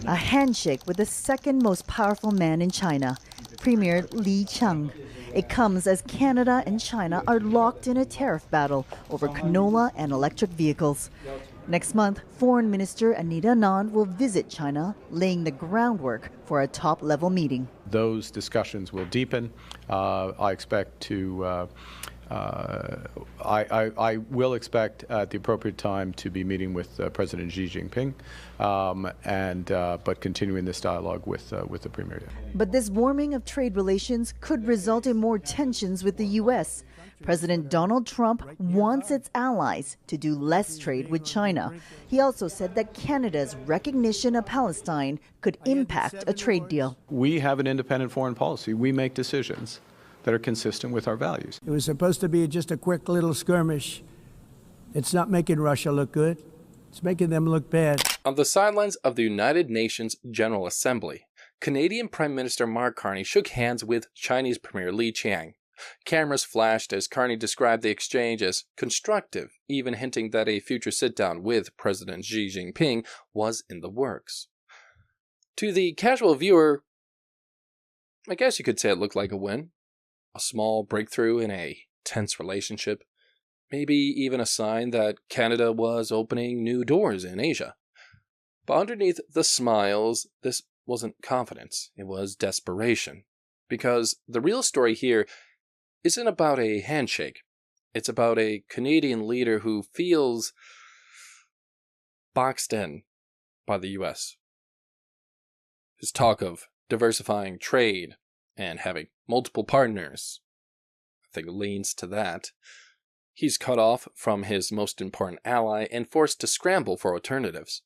A handshake with the second most powerful man in China, Premier Li Qiang. It comes as Canada and China are locked in a tariff battle over canola and electric vehicles. Next month, Foreign Minister Anita Anand will visit China, laying the groundwork for a top-level meeting. Those discussions will deepen. I expect to. I will expect at the appropriate time to be meeting with President Xi Jinping, but continuing this dialogue with the Premier. But this warming of trade relations could result in more tensions with the U.S. President Donald Trump wants its allies to do less trade with China. He also said that Canada's recognition of Palestine could impact a trade deal. We have an independent foreign policy. We make decisions that are consistent with our values. It was supposed to be just a quick little skirmish. It's not making Russia look good. It's making them look bad. On the sidelines of the United Nations General Assembly, Canadian Prime Minister Mark Carney shook hands with Chinese Premier Li Qiang. Cameras flashed as Carney described the exchange as constructive, even hinting that a future sit-down with President Xi Jinping was in the works. To the casual viewer, I guess you could say it looked like a win. A small breakthrough in a tense relationship. Maybe even a sign that Canada was opening new doors in Asia. But underneath the smiles, this wasn't confidence, it was desperation. Because the real story here isn't about a handshake. It's about a Canadian leader who feels boxed in by the US. His talk of diversifying trade and having multiple partners, I think, leans to that. He's cut off from his most important ally and forced to scramble for alternatives.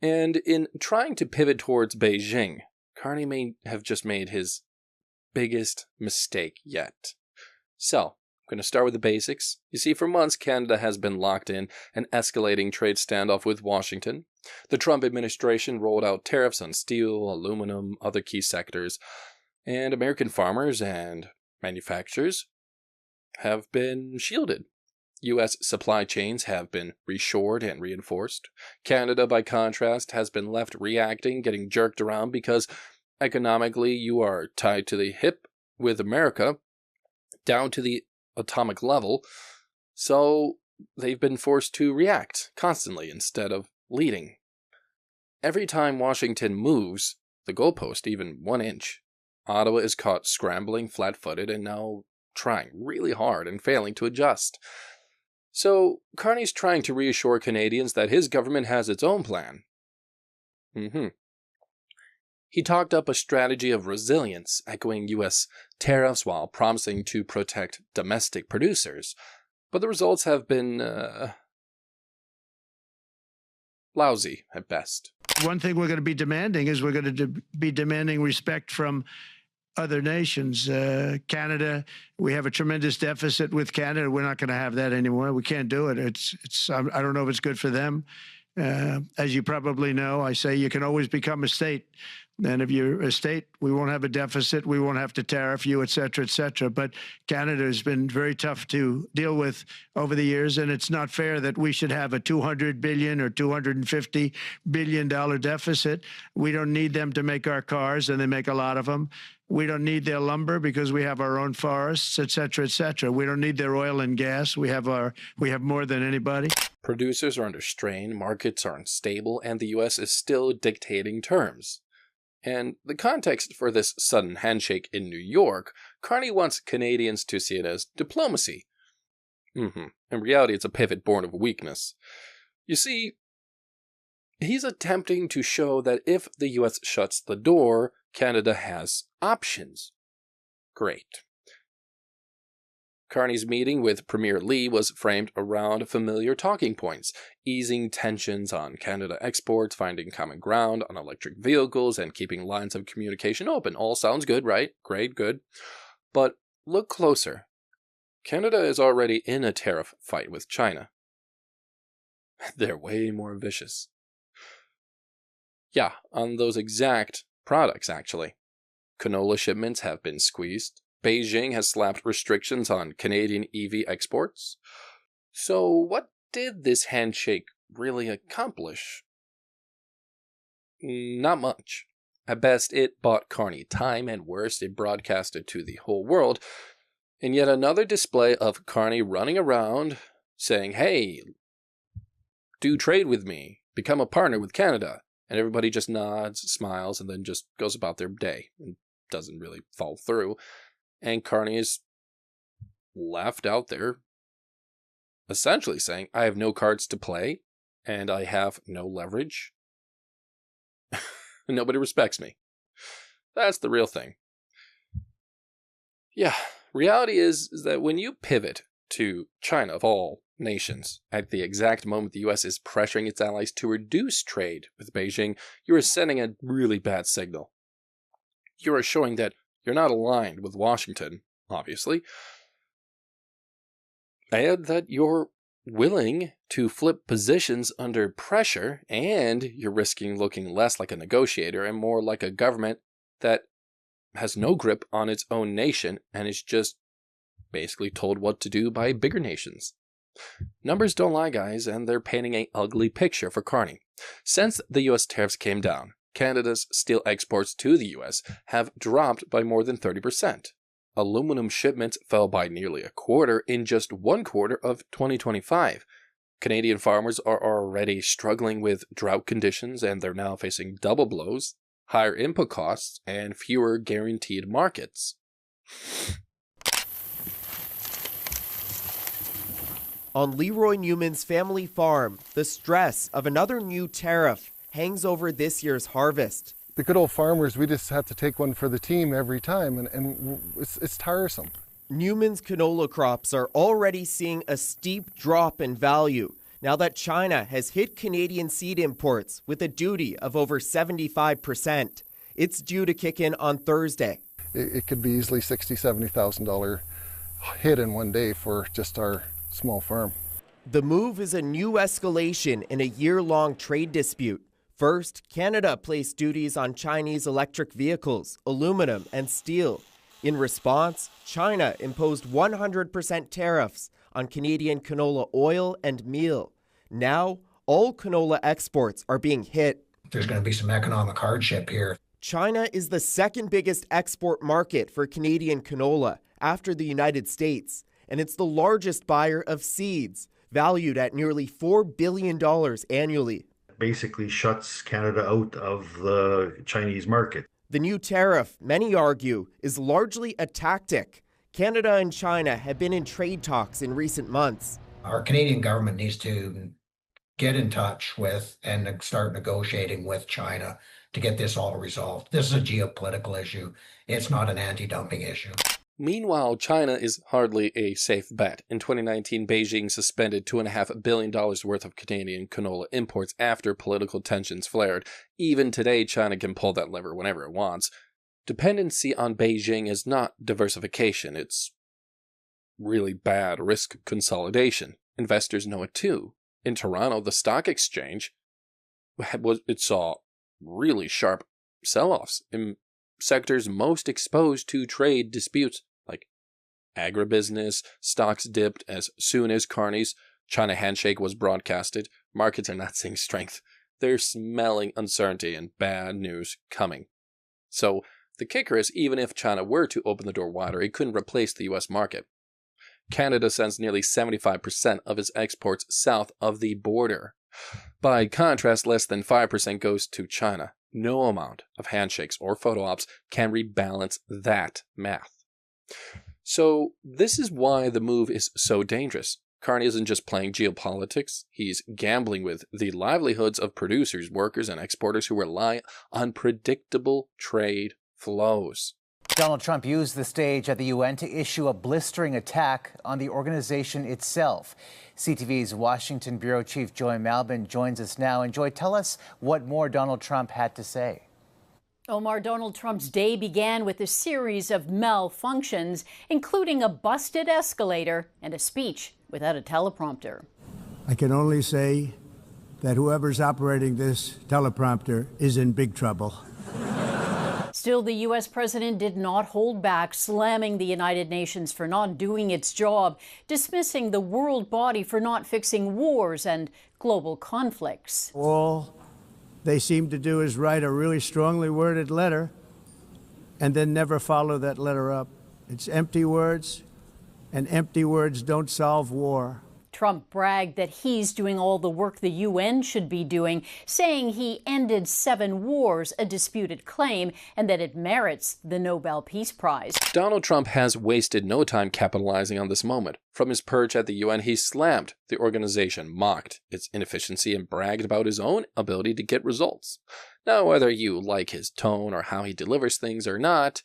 And in trying to pivot towards Beijing, Carney may have just made his biggest mistake yet. So, I'm going to start with the basics. You see, for months, Canada has been locked in an escalating trade standoff with Washington. The Trump administration rolled out tariffs on steel, aluminum, other key sectors, and American farmers and manufacturers have been shielded. U.S. supply chains have been reshored and reinforced. Canada, by contrast, has been left reacting, getting jerked around because economically you are tied to the hip with America, down to the atomic level, so they've been forced to react constantly instead of leading. Every time Washington moves the goalpost even 1 inch, Ottawa is caught scrambling flat-footed and now trying really hard and failing to adjust. So Carney's trying to reassure Canadians that his government has its own plan. He talked up a strategy of resilience, echoing U.S. tariffs while promising to protect domestic producers. But the results have been lousy at best. One thing we're going to be demanding is we're going to be demanding respect from other nations. Canada, we have a tremendous deficit with Canada. We're not going to have that anymore. We can't do it. I don't know if it's good for them. As you probably know, I say you can always become a state. And if you're a state, we won't have a deficit. We won't have to tariff you, et cetera, et cetera. But Canada has been very tough to deal with over the years. And it's not fair that we should have a $200 billion or $250 billion deficit. We don't need them to make our cars, and they make a lot of them. We don't need their lumber because we have our own forests, et cetera, et cetera. We don't need their oil and gas. We have more than anybody. Producers are under strain, markets are unstable, and the U.S. is still dictating terms. And the context for this sudden handshake in New York, Carney wants Canadians to see it as diplomacy. In reality, it's a pivot born of weakness. You see, he's attempting to show that if the U.S. shuts the door, Canada has options. Great. Carney's meeting with Premier Li was framed around familiar talking points, easing tensions on Canada exports, finding common ground on electric vehicles, and keeping lines of communication open. All sounds good, right? Great, good. But look closer. Canada is already in a tariff fight with China. They're way more vicious. Yeah, on those exact products, actually. Canola shipments have been squeezed. Beijing has slapped restrictions on Canadian EV exports. So what did this handshake really accomplish? Not much. At best, it bought Carney time, and worst, it broadcasted to the whole world. And yet another display of Carney running around saying, hey, do trade with me, become a partner with Canada. And everybody just nods, smiles, and then just goes about their day and doesn't really fall through. And Carney is left out there essentially saying, I have no cards to play, and I have no leverage. Nobody respects me. That's the real thing. Yeah, reality is that when you pivot to China, of all nations, at the exact moment the U.S. is pressuring its allies to reduce trade with Beijing, you are sending a really bad signal. You are showing that you're not aligned with Washington, obviously, and that you're willing to flip positions under pressure, and you're risking looking less like a negotiator and more like a government that has no grip on its own nation and is just basically told what to do by bigger nations. Numbers don't lie, guys, and they're painting an ugly picture for Carney. Since the U.S. tariffs came down, Canada's steel exports to the U.S. have dropped by more than 30%. Aluminum shipments fell by nearly a quarter in just 1 quarter of 2025. Canadian farmers are already struggling with drought conditions, and they're now facing double blows, higher input costs, and fewer guaranteed markets. On Leroy Newman's family farm, the stress of another new tariff hangs over this year's harvest. The good old farmers, we just have to take one for the team every time, and it's tiresome. Newman's canola crops are already seeing a steep drop in value now that China has hit Canadian seed imports with a duty of over 75%. It's due to kick in on Thursday. It could be easily $60,000, $70,000 hit in one day for just our small farm. The move is a new escalation in a year-long trade dispute. First, Canada placed duties on Chinese electric vehicles, aluminum, and steel. In response, China imposed 100% tariffs on Canadian canola oil and meal. Now, all canola exports are being hit. There's going to be some economic hardship here. China is the second biggest export market for Canadian canola after the United States, and it's the largest buyer of seeds, valued at nearly $4 billion annually. Basically shuts Canada out of the Chinese market. The new tariff, many argue, is largely a tactic. Canada and China have been in trade talks in recent months. Our Canadian government needs to get in touch with and start negotiating with China to get this all resolved. This is a geopolitical issue. It's not an anti-dumping issue. Meanwhile, China is hardly a safe bet. In 2019, Beijing suspended $2.5 billion worth of Canadian canola imports after political tensions flared. Even today, China can pull that lever whenever it wants. Dependency on Beijing is not diversification. It's really bad risk consolidation. Investors know it too. In Toronto, the stock exchange, it saw really sharp sell-offs in sectors most exposed to trade disputes, like agribusiness. Stocks dipped as soon as Carney's China handshake was broadcasted. Markets are not seeing strength. They're smelling uncertainty and bad news coming. So the kicker is, even if China were to open the door wider, it couldn't replace the U.S. market. Canada sends nearly 75% of its exports south of the border. By contrast, less than 5% goes to China. No amount of handshakes or photo ops can rebalance that math. So this is why the move is so dangerous. Carney isn't just playing geopolitics, he's gambling with the livelihoods of producers, workers, and exporters who rely on predictable trade flows. Donald Trump used the stage at the UN to issue a blistering attack on the organization itself. CTV's Washington Bureau Chief Joy Malbin joins us now. And Joy, tell us what more Donald Trump had to say. Omar, Donald Trump's day began with a series of malfunctions, including a busted escalator and a speech without a teleprompter. I can only say that whoever's operating this teleprompter is in big trouble. Still, the U.S. president did not hold back, slamming the United Nations for not doing its job, dismissing the world body for not fixing wars and global conflicts. All they seem to do is write a really strongly worded letter and then never follow that letter up. It's empty words, and empty words don't solve war. Trump bragged that he's doing all the work the UN should be doing, saying he ended 7 wars, a disputed claim, and that it merits the Nobel Peace Prize. Donald Trump has wasted no time capitalizing on this moment. From his perch at the UN, he slammed the organization, mocked its inefficiency, and bragged about his own ability to get results. Now, whether you like his tone or how he delivers things or not,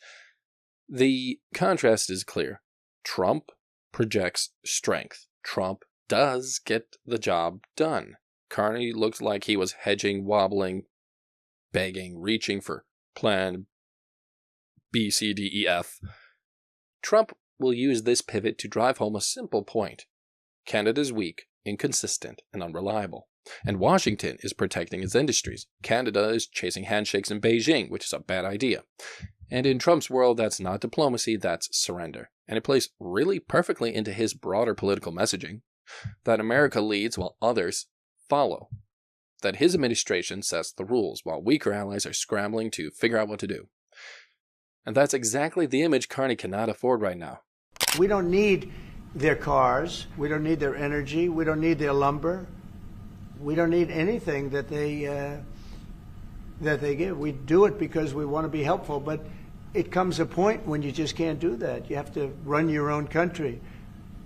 the contrast is clear. Trump projects strength. Trump does get the job done. Carney looks like he was hedging, wobbling, begging, reaching for plan B, C, D, E, F. Trump will use this pivot to drive home a simple point. Canada's weak, inconsistent, and unreliable. And Washington is protecting its industries. Canada is chasing handshakes in Beijing, which is a bad idea. And in Trump's world, that's not diplomacy, that's surrender. And it plays really perfectly into his broader political messaging. That America leads while others follow. That his administration sets the rules while weaker allies are scrambling to figure out what to do. And that's exactly the image Carney cannot afford right now. We don't need their cars. We don't need their energy. We don't need their lumber. We don't need anything that they give. We do it because we want to be helpful, but it comes a point when you just can't do that. You have to run your own country.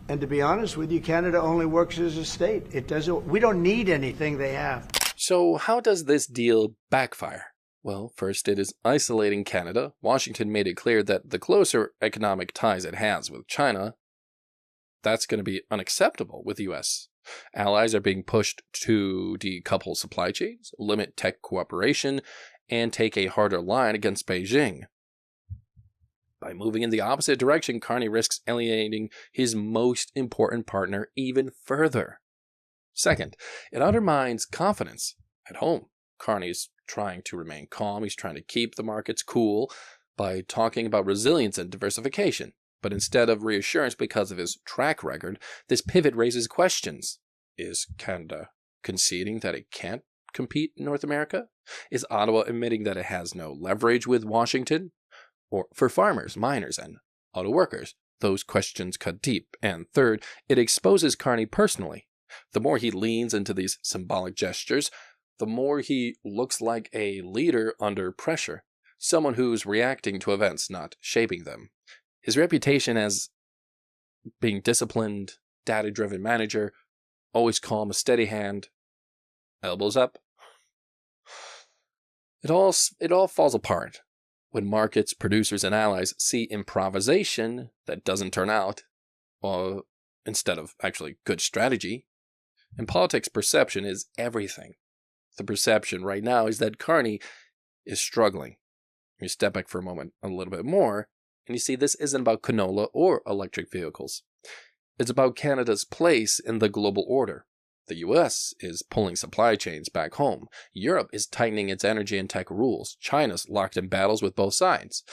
And to be honest with you, Canada only works as a state. It doesn't. We don't need anything they have. So how does this deal backfire? Well, first it is isolating Canada. Washington made it clear that the closer economic ties it has with China, that's going to be unacceptable with the U.S. Allies are being pushed to decouple supply chains, limit tech cooperation, and take a harder line against Beijing. By moving in the opposite direction, Carney risks alienating his most important partner even further. Second, it undermines confidence at home. Carney's trying to remain calm. He's trying to keep the markets cool by talking about resilience and diversification. But instead of reassurance because of his track record, this pivot raises questions. Is Canada conceding that it can't compete in North America? Is Ottawa admitting that it has no leverage with Washington? Or for farmers, miners, and auto workers, those questions cut deep. And third, it exposes Carney personally. The more he leans into these symbolic gestures, the more he looks like a leader under pressure, someone who's reacting to events, not shaping them. His reputation as being disciplined, data-driven manager, always calm, a steady hand, elbows up. It all falls apart when markets, producers, and allies see improvisation that doesn't turn out, instead of actually good strategy. In politics, perception is everything. The perception right now is that Carney is struggling. You step back for a moment a little bit more, and you see this isn't about canola or electric vehicles. It's about Canada's place in the global order. The US is pulling supply chains back home. Europe is tightening its energy and tech rules. China's locked in battles with both sides.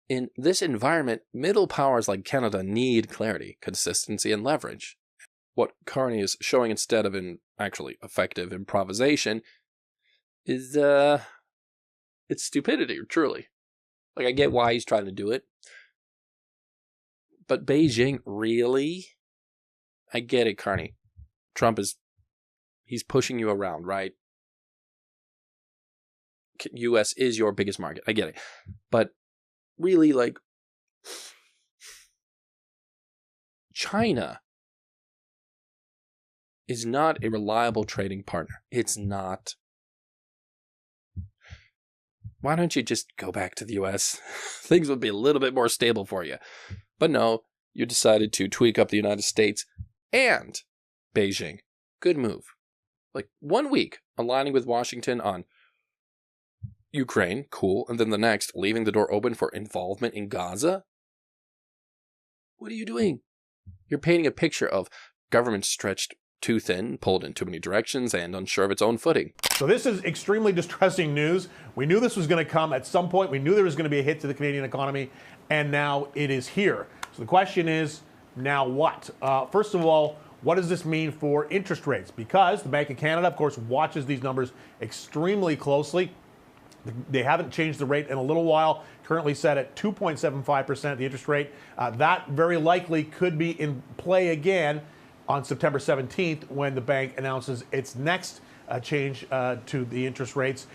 In this environment, middle powers like Canada need clarity, consistency, and leverage. What Carney is showing instead of an actually effective improvisation is, it's stupidity, truly. Like, I get why he's trying to do it. But Beijing, really? I get it, Carney. Trump he's pushing you around, right? US is your biggest market. I get it. But really, like, China is not a reliable trading partner. It's not. Why don't you just go back to the US? Things would be a little bit more stable for you. But no, you decided to tweak up the United States and Beijing. Good move. Like 1 week aligning with Washington on Ukraine, cool, and then the next leaving the door open for involvement in Gaza? What are you doing? You're painting a picture of government stretched too thin, pulled in too many directions, and unsure of its own footing. So this is extremely distressing news. We knew this was going to come at some point. We knew there was going to be a hit to the Canadian economy, and now it is here. So the question is, now what? First of all, what does this mean for interest rates? Because the Bank of Canada, of course, watches these numbers extremely closely. They haven't changed the rate in a little while, currently set at 2.75%, the interest rate. That very likely could be in play again on September 17th when the bank announces its next change to the interest rates,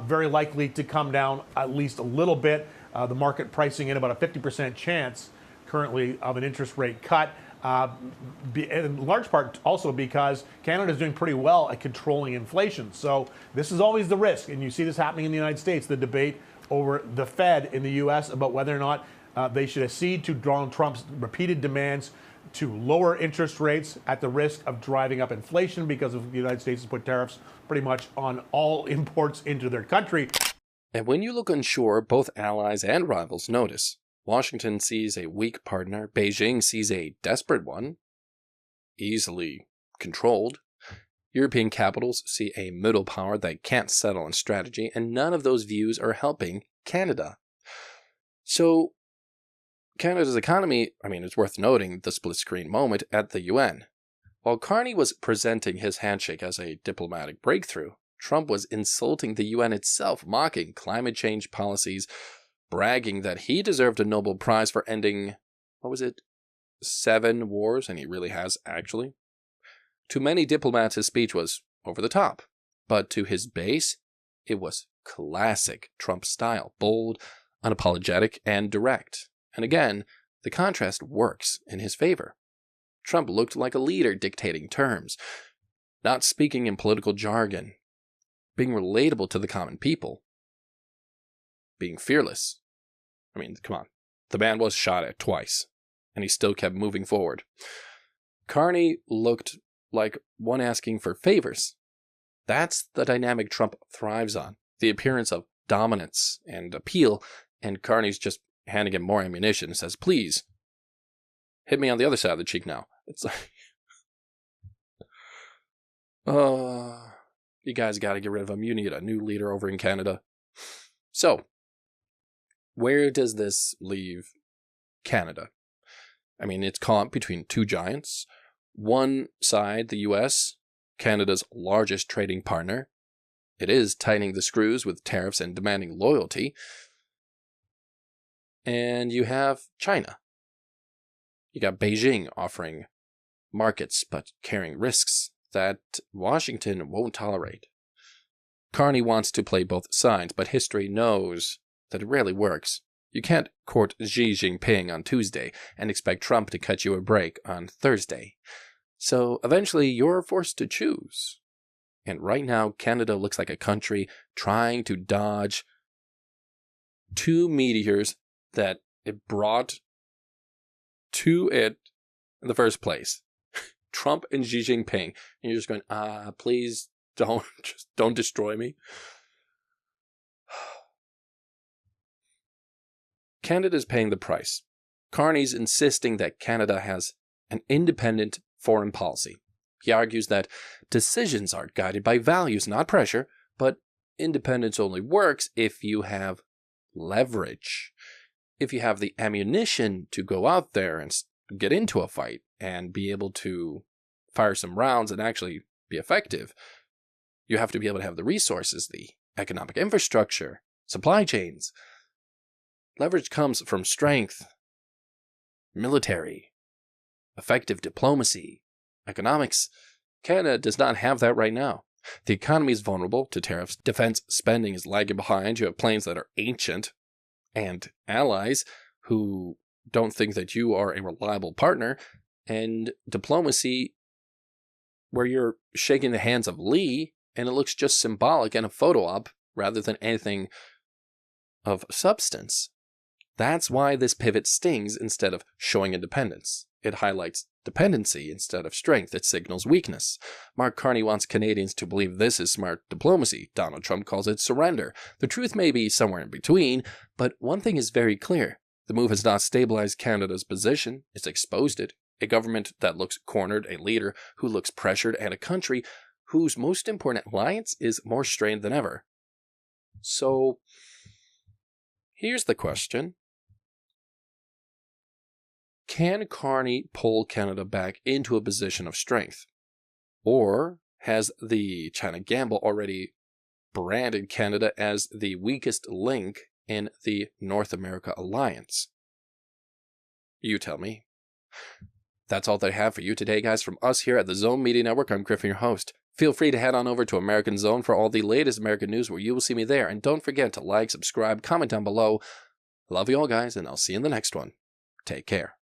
very likely to come down at least a little bit. The market pricing in about a 50% chance currently of an interest rate cut. In large part also because Canada is doing pretty well at controlling inflation. So this is always the risk, and you see this happening in the United States, the debate over the Fed in the U.S. about whether or not they should accede to Donald Trump's repeated demands to lower interest rates at the risk of driving up inflation because of the United States has put tariffs pretty much on all imports into their country. And when you look unsure, both allies and rivals notice. Washington sees a weak partner, Beijing sees a desperate one, easily controlled. European capitals see a middle power that can't settle on strategy, and none of those views are helping Canada. So, Canada's economy, it's worth noting the split-screen moment at the UN. While Carney was presenting his handshake as a diplomatic breakthrough, Trump was insulting the UN itself, mocking climate change policies, bragging that he deserved a Nobel Prize for ending, 7 wars, and he really has, actually. To many diplomats, his speech was over the top, but to his base, it was classic Trump style, bold, unapologetic, and direct. And again, the contrast works in his favor. Trump looked like a leader dictating terms, not speaking in political jargon, being relatable to the common people, being fearless. Come on. The man was shot at twice, and he still kept moving forward. Carney looked like one asking for favors. That's the dynamic Trump thrives on, the appearance of dominance and appeal, and Carney's just handing him more ammunition and says, please, hit me on the other side of the cheek now. It's like, you guys got to get rid of him. You need a new leader over in Canada. So, where does this leave Canada? It's caught between two giants. One side, the U.S., Canada's largest trading partner. It is tightening the screws with tariffs and demanding loyalty. And you have China. You got Beijing offering markets but carrying risks that Washington won't tolerate. Carney wants to play both sides, but history knows that it rarely works. You can't court Xi Jinping on Tuesday and expect Trump to cut you a break on Thursday. So eventually you're forced to choose. And right now, Canada looks like a country trying to dodge two meteors that it brought to it in the first place. Trump and Xi Jinping. And you're just going, please don't destroy me. Canada's paying the price. Carney's insisting that Canada has an independent foreign policy. He argues that decisions are guided by values, not pressure, but independence only works if you have leverage. If you have the ammunition to go out there and get into a fight and be able to fire some rounds and actually be effective, you have to be able to have the resources, the economic infrastructure, supply chains. Leverage comes from strength, military, effective diplomacy, economics. Canada does not have that right now. The economy is vulnerable to tariffs. Defense spending is lagging behind. You have planes that are ancient and allies who don't think that you are a reliable partner, and diplomacy where you're shaking the hands of Lee and it looks just symbolic and a photo op rather than anything of substance. That's why this pivot stings instead of showing independence. It highlights dependency instead of strength. It signals weakness. Mark Carney wants Canadians to believe this is smart diplomacy. Donald Trump calls it surrender. The truth may be somewhere in between, but one thing is very clear. The move has not stabilized Canada's position. It's exposed it. A government that looks cornered, a leader who looks pressured, and a country whose most important alliance is more strained than ever. So, here's the question. Can Carney pull Canada back into a position of strength? Or has the China gamble already branded Canada as the weakest link in the North America alliance? You tell me. That's all that I have for you today, guys. From us here at the Zone Media Network, I'm Griffin, your host. Feel free to head on over to American Zone for all the latest American news, where you will see me there. And don't forget to like, subscribe, comment down below. Love you all, guys, and I'll see you in the next one. Take care.